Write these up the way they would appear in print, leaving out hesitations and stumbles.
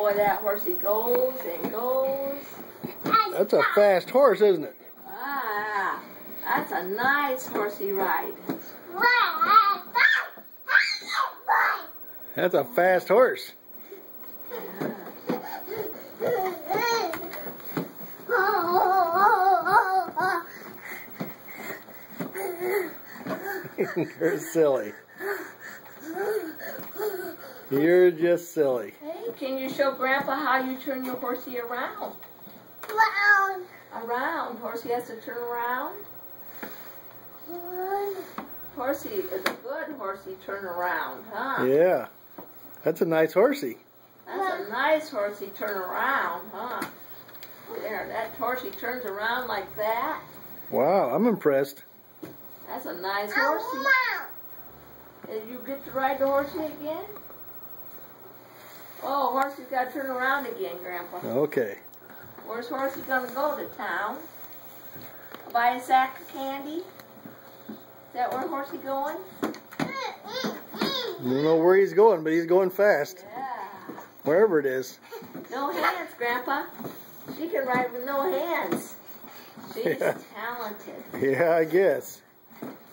boy, that horsey goes and goes. That's a fast horse, isn't it? Ah, that's a nice horsey ride. That's a fast horse. You're silly. You're just silly. Hey, can you show Grandpa how you turn your horsey around? Around. Horsey has to turn around. Horsey is a good horsey turn around, huh? Yeah. That's a nice horsey. That's a nice horsey turn around, huh? There, that horsey turns around like that. Wow, I'm impressed. That's a nice horsey. Did you get to ride the horsey again? Oh, horsey's got to turn around again, Grandpa. Okay. Where's horsey going to go? To town? Buy a sack of candy? Is that where horsey going? I don't know where he's going, but he's going fast. Yeah. Wherever it is. No hands, Grandpa. She can ride with no hands. She's talented. Yeah, I guess.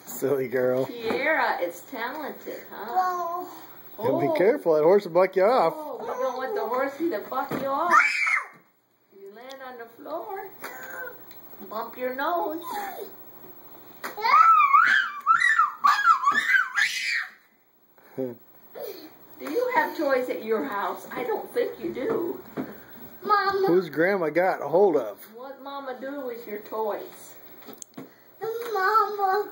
Silly girl. Kiera is talented, huh? Oh. Be careful, that horse will buck you off. Oh, we don't want the horsey to buck you off. You land on the floor, bump your nose. Do you have toys at your house? I don't think you do. Mama. Who's Grandma got a hold of? What Mama do with your toys? Mama.